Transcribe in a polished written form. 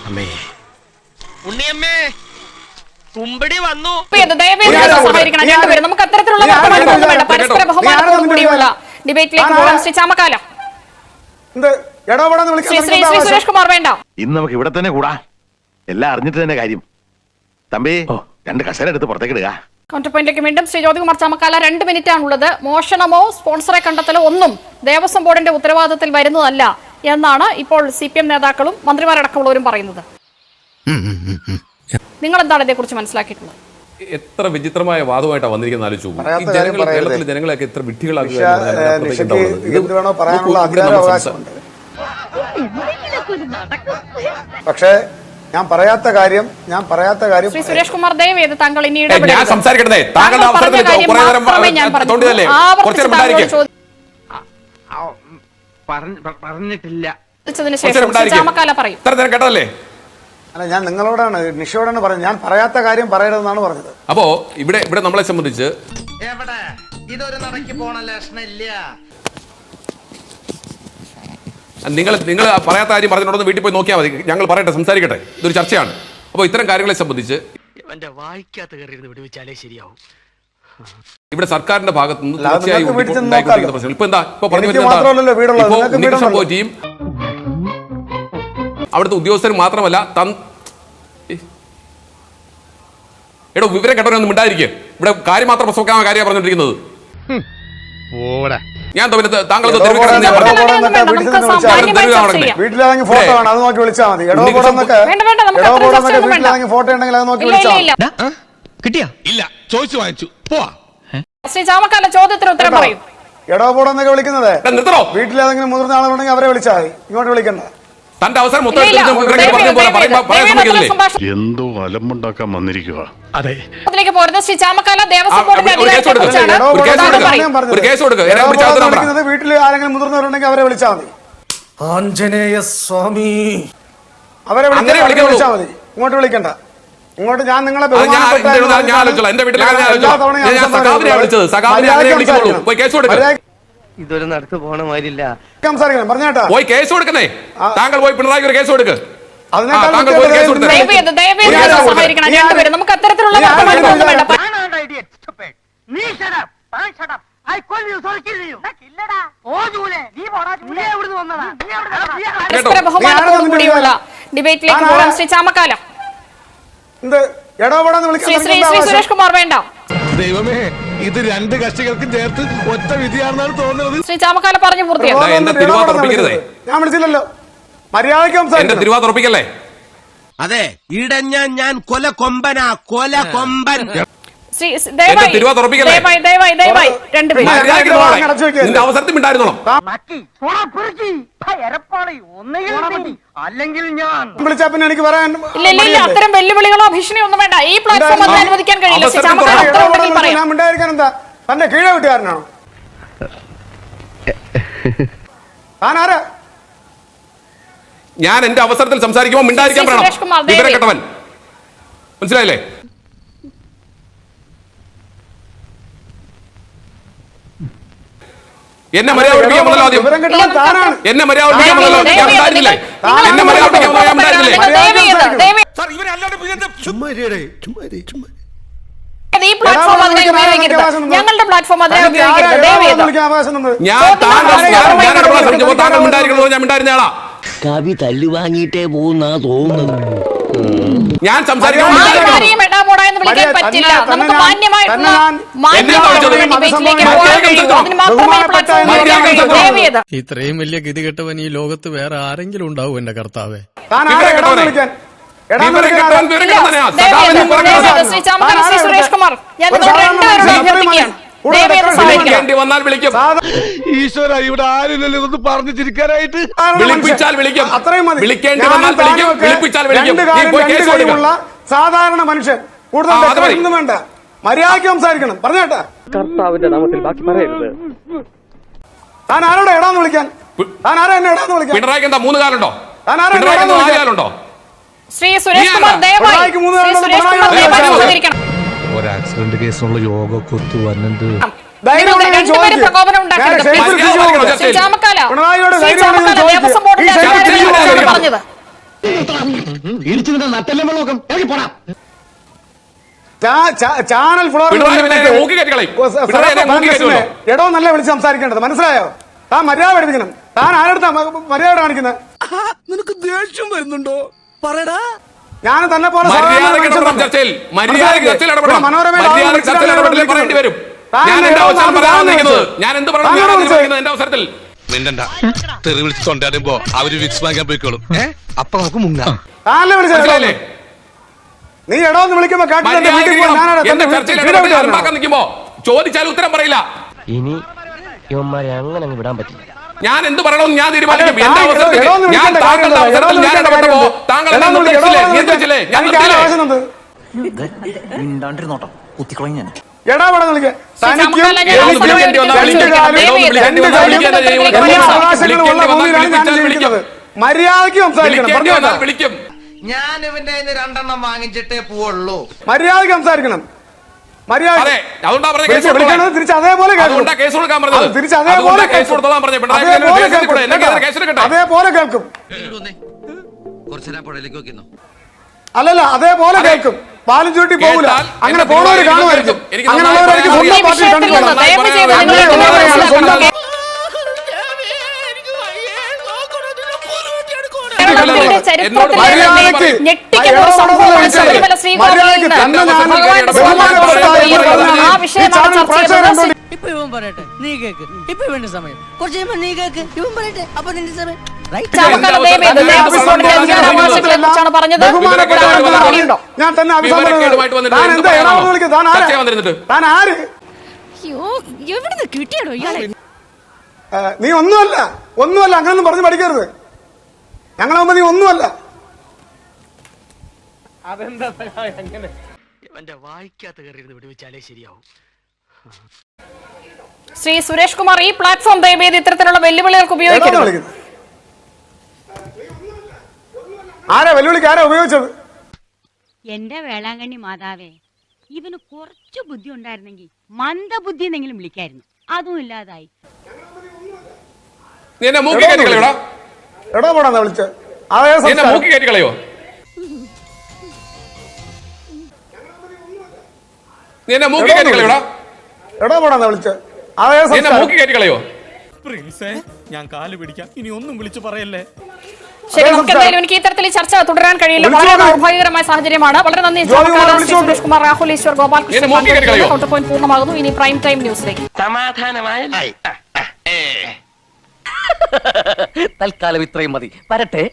ഉണ്ണിയമ്മേ കുമ്പടി വന്നു. നമുക്ക് അത്തരത്തിലുള്ള വർത്തമാനമൊന്നും വേണ്ട. പരസ്പര ബഹുമാനത്തോടു കൂടിയുള്ള ഡിബേറ്റിലേക്ക് പോകാം. ശ്രീ ചാമക്കാല, ശ്രീ സുരേഷ് കുമാർ വേണ്ട. ഇന്ന് നമുക്ക് ഇവിടെ തന്നെ കൂടാ. എല്ലാം അറിഞ്ഞിട്ട് തന്നെ കാര്യം. തമ്പി രണ്ട് കസേര എടുത്ത് പുറത്തേക്ക് ഇടുക. കൗണ്ടർ പോയിന്റിലേക്ക് വീണ്ടും ശ്രീ ജ്യോതികുമാർ ചാമക്കാല. 2 മിനിറ്റാണുള്ളത്. മോഷണമോ സ്പോൺസറെ കണ്ടെത്തലോ ഒന്നും ദേവസ്വം ബോർഡിന്റെ ഉത്തരവാദിത്തത്തിൽ വരുന്നതല്ല എന്നാണ് ഇപ്പോൾ CPM നേതാക്കളും മന്ത്രിമാരടക്കമുള്ളവരും പറയുന്നത്. നിങ്ങൾ എന്താണ് ഇതേക്കുറിച്ച് മനസ്സിലാക്കിയിട്ടുള്ളത്? എത്ര വിചിത്രമായ വാദമായിട്ടാണ് വന്നിരിക്കുന്നത് ആലോചിച്ചു. ഈ ജനങ്ങൾ, കേരളത്തിലെ ജനങ്ങളെയൊക്കെ എത്ര വിഡ്ഢികളാക്കുക. പക്ഷേ ഞാൻ പറയാത്ത കാര്യം ശ്രീ സുരേഷ് കുമാർ ദയവ് ചെയ്ത് താങ്കൾ ഇനി ഞാൻ സംസാരിക്കട്ടെ. താങ്കളുടെ അവസരത്തിൽ കുറേ നേരം തോണ്ടിയതല്ലേ. കുറച്ചു നേരം പറഞ്ഞിട്ടില്ല. കേട്ടതല്ലേ? അല്ല, ഞാൻ നിങ്ങളോടാണ്, നിഷയോടാണ് പറഞ്ഞത്. ഞാൻ പറയാത്ത കാര്യം പറയരുതെന്നാണ് പറഞ്ഞത്. അപ്പോ ഇവിടെ നമ്മളെ സംബന്ധിച്ച് ഇതൊരു നടക്കി പോണ ലക്ഷണില്ല. നിങ്ങൾ പറയാത്ത കാര്യം പറഞ്ഞിട്ടുണ്ടെന്ന് വീട്ടിൽ പോയി നോക്കിയാൽ മതി. ഞങ്ങൾ പറയട്ടെ, സംസാരിക്കട്ടെ. ഇതൊരു ചർച്ചയാണ്. അപ്പോൾ ഇത്തരം കാര്യങ്ങളെ സംബന്ധിച്ച് വായിക്കാത്ത കയറിയിരുന്ന് വിടുവിച്ചാലേ ശരിയാവും. ഇവിടെ സർക്കാരിന്റെ ഭാഗത്ത് നിന്ന് തീർച്ചയായും പ്രശ്നം. ഇപ്പൊ എന്താ പോറ്റിയും അവിടുത്തെ ഉദ്യോഗസ്ഥരും മാത്രമല്ല എടോ വിവരം കേട്ടവരൊന്നും മിണ്ടായിരിക്കും. ഇവിടെ കാര്യം മാത്രം പ്രസവക്കാൻ കാര്യമാണ് പറഞ്ഞുകൊണ്ടിരിക്കുന്നത്. ഞാൻ താങ്കൾ ശ്രീ ചാമക്കാല ചോദ്യത്തിന് ഉത്തരം പറയും. എടോപോടെന്നൊക്കെ വിളിക്കുന്നത് വീട്ടിലേതെങ്കിലും മുതിർന്ന ആളുകളുണ്ടെങ്കിൽ അവരെ വിളിച്ചാൽ മതി, ഇങ്ങോട്ട് വിളിക്കണ്ട. തന്റെ അവസരം എന്തോ അലമ്പുണ്ടാക്കാൻ വന്നിരിക്കുക. അതെ, ശ്രീ ചാമക്കാല ദേവസ്വം ബോർഡിന്റെ വീട്ടിൽ ആരെങ്കിലും മുതിർന്നവരുണ്ടെങ്കിൽ അവരെ വിളിച്ചാൽ മതി. ആഞ്ജനേയ സ്വാമി അവരെ വിളിച്ചാൽ മതി, ഇങ്ങോട്ട് വിളിക്കണ്ട. ഇങ്ങോട്ട് ഞാൻ നിങ്ങളെ ഇതൊരു നടക്ക് പോണ മാതിരില്ല. പറഞ്ഞേട്ടാ പോയി കേസ് കൊടുക്കുന്നേ. താങ്കൾ പോയി പിണറായി ഒരു കേസ് കൊടുക്കുക. നമുക്ക് അത്തരത്തിലുള്ള പരസ്പര ബഹുമാനത്തോടു കൂടിയുള്ള ഡിബേറ്റിലേക്ക് പോകാം. ശ്രീ ചാമക്കാല, ശ്രീ സുരേഷ് കുമാർ വേണ്ട. ദൈവമേ, ഇത് രണ്ട് കക്ഷികൾക്കും ചേർത്ത് ഒറ്റ വിധിയാണെന്നാണ് തോന്നുന്നത്. ശ്രീ ചാമക്കാല പറഞ്ഞു പൂർത്തിയാക്കി. ഞാൻ വിളിച്ചില്ലല്ലോ, മര്യാദയ്ക്ക് തിരുവാതുറപ്പിക്കല്ലേ? അതെ, ഇടഞ്ഞ ഞാൻ കൊല കൊമ്പനാ, കൊല കൊമ്പൻ. അല്ലെങ്കിൽ ഞാൻ വിളിച്ചാ പിന്നെ എനിക്ക് പറയാൻ അത്തരം വെല്ലുവിളികളോ ഭീഷണിയോ ഒന്നും വേണ്ട. ഈ പ്ലാറ്റ്ഫോം അതിന് അനുവദിക്കാൻ കഴിയില്ല. ഞാൻ മിണ്ടായിരിക്കാൻ എന്താ തന്റെ കീഴെ വീട്ടുകാരനാണോ? താനാരാ? ഞാൻ എന്റെ അവസരത്തിൽ സംസാരിക്കുമ്പോൾ മിണ്ടായിരിക്കാൻ പറയണം. വിവരക്കെട്ടവൻ, മനസ്സിലായില്ലേ? എന്നെ മര്യാദ പഠിപ്പിക്കാമല്ലോ. ആദ്യം എന്നെ മര്യാദ പഠിപ്പിക്കാമല്ലോ. ഞാൻ ഉണ്ടായിരുന്നില്ലേ? എന്നെ മര്യാദ പഠിപ്പിക്കാമല്ലോ. ഞാൻ ഉണ്ടായിരുന്നില്ലേ? ഞങ്ങളുടെ പ്ലാറ്റ്ഫോം താങ്കൾ ഉണ്ടായിരിക്കണോ? ഞാൻ ഉണ്ടായിരുന്ന ആളാ. കവി തല്ലു വാങ്ങിയിട്ടേ പോകുന്നാ തോന്നുന്നത്. ഞാൻ സംസാരിക്കാൻ ഇത്രയും വലിയ ഗതി കെട്ടവൻ ഈ ലോകത്ത് വേറെ ആരെങ്കിലും ഉണ്ടാവും എന്റെ കർത്താവേ. സുരേഷ് കുമാർ, ഞാൻ വന്നാൽ വിളിക്കും. ഈശ്വര, ഇവിടെ ആരില്ലല്ലോ ഇതൊന്ന് പറഞ്ഞു ചിരിക്കാനായിട്ട്. വിളിപ്പിച്ചാൽ വിളിക്കും. വിളിക്കേണ്ടി വന്നാൽ വിളിക്കും. വിളിപ്പിച്ചാൽ വിളിക്കും. സാധാരണ മനുഷ്യൻ കൂടുതൽ വേണ്ട, മര്യാദയ്ക്ക് സംസാരിക്കണം. പറഞ്ഞേട്ടാ, കർത്താവിന്റെ നാമത്തിൽ ബാക്കി പറയരുത്. താൻ ആരോടെ എടാന്ന് വിളിക്കാൻ? താൻ ആരാ എന്നെ എടാന്ന് വിളിക്കാൻ? പിണറായിക്ക് എന്താ 3 കാലുണ്ടോ? താൻ ആരാ 4 കാലുണ്ടോ? ശ്രീ സുരേഷ് കുമാർ ദയവായി ഒരു ആക്സിഡന്റ് കേസുള്ള യോഗ കൊത്തു വന്നിട്ട് പ്രകോപനം ഉണ്ടാക്കരുത്. ചാനൽ ഫ്ലോറിൽ എടോ നല്ല വിളിച്ച് സംസാരിക്കേണ്ടത്, മനസ്സിലായോ? താൻ മര്യാദ പഠിപ്പിക്കണം. താൻ ആരെടുത്താ മര്യാദ കാണിക്കുന്നത്? നിനക്ക് ദേഷ്യം വരുന്നുണ്ടോ? പറയടാ. ഞാൻ തന്നെ പോലെ തെറി വിളിച്ച് തൊണ്ടാടുമ്പോ അവര് വിക്സ് വാങ്ങാൻ പോയിക്കോളും. അപ്പൊ നമുക്ക് മുങ്ങാം. നീ എടോന്ന് വിളിക്കുമ്പോ ചോദിച്ചാൽ ഉത്തരം പറയില്ല. ഇനി ഇവന്മാരെ അങ്ങനെ വിടാൻ പറ്റില്ല. ഞാൻ എന്ത് പറയണമെന്ന് ഞാൻ തീരുമാനിക്കും. എന്റെ അവസരത്തിൽ ഞാൻ താങ്കളുടെ അവസരത്തിൽ ഞാൻ ഇടപെട്ടപ്പോ താങ്കൾ എന്നെ നിയന്ത്രിച്ചില്ലേ? ഞാൻ മിണ്ടാണ്ടിരുന്നോട്ടോ, കുത്തിക്കളയും ഞാൻ. മര്യാദയ്ക്ക് സംസാരിക്കണം. വിളിക്കും. ഞാൻ ഇവന്റെ 2 വാങ്ങിച്ചിട്ടേ പോവുള്ളൂ. മര്യാദയ്ക്ക് സംസാരിക്കണം. തിരിച്ച് അതേപോലെ കേൾക്കും. അല്ലല്ല, അതേപോലെ കേൾക്കും. പാലും ചൂട്ടി പോകില്ല. അങ്ങനെ പോണവര് കാണുമായിരിക്കും. അങ്ങനെയുള്ളവരായിരിക്കും സ്വന്തം പാർട്ടി കണ്ടിട്ടുള്ളത്. ഇപ്പൊ ഇവൻ പറയട്ടെ, നീ കേക്ക്. ഇപ്പൊ ഇവന്റെ സമയം. കുറച്ച് കഴിയുമ്പോ നീ കേക്ക്, ഇവൻ പറയട്ടെ, അപ്പൊ നിന്റെ സമയം. ഞാൻ തന്നെ കിട്ടിയാടോ ഇയാളെ? നീ ഒന്നുമല്ല, അങ്ങനൊന്നും പറഞ്ഞു പഠിക്കരുത്. ഞങ്ങളെ മുമ്പ് നീ ഒന്നുമല്ല. ഇവന്റെ വായിക്കാത്ത കയറി വിടുവിച്ചാലേ ശരിയാവും. ശ്രീ സുരേഷ് കുമാർ, ഈ പ്ലാറ്റ്ഫോം ദയവേത് ഇത്തരത്തിലുള്ള വെല്ലുവിളികൾക്ക് ഉപയോഗിക്കുന്നത്? ആരാ വെല്ലുവിളിക്ക്? ആരാ ഉപയോഗിച്ചത്? എന്റെ വേളാങ്കണ്ണി മാതാവേ, ഇവന് കുറച്ചു ബുദ്ധി ഉണ്ടായിരുന്നെങ്കിൽ മന്ദബുദ്ധി എന്നെങ്കിലും വിളിക്കായിരുന്നു. അതും ഇല്ലാതായി. എടോ പോടാ വിളിച്ചത്. മൂക്കി കയറ്റി കളയോ? മൂക്കി കയറ്റി കളയോടാ. എടോ പോടാ വിളിച്ചത്. മൂക്കി കയറ്റി കളയോ? ഞാൻ കാല് പിടിക്കാം, ഇനി ഒന്നും വിളിച്ചു പറയല്ലേ. ശരി, നമുക്ക് എന്തായാലും എനിക്ക് ഇത്തരത്തിൽ ഈ ചർച്ച തുടരാൻ കഴിയില്ല. വളരെ ദൗർഭാഗ്യകരമായ സാഹചര്യമാണ്. വളരെ നന്ദി സുരേഷ് കുമാർ, രാഹുൽ ഈശ്വർ, ഗോപാൽകൃഷ്ണൻ. കൗണ്ടർ പോയിന്റ് പൂർണ്ണമാകുന്നു. ഇനി പ്രൈം ടൈം ന്യൂസിലേക്ക്. തൽക്കാലം ഇത്രയും മതി. വരട്ടെ.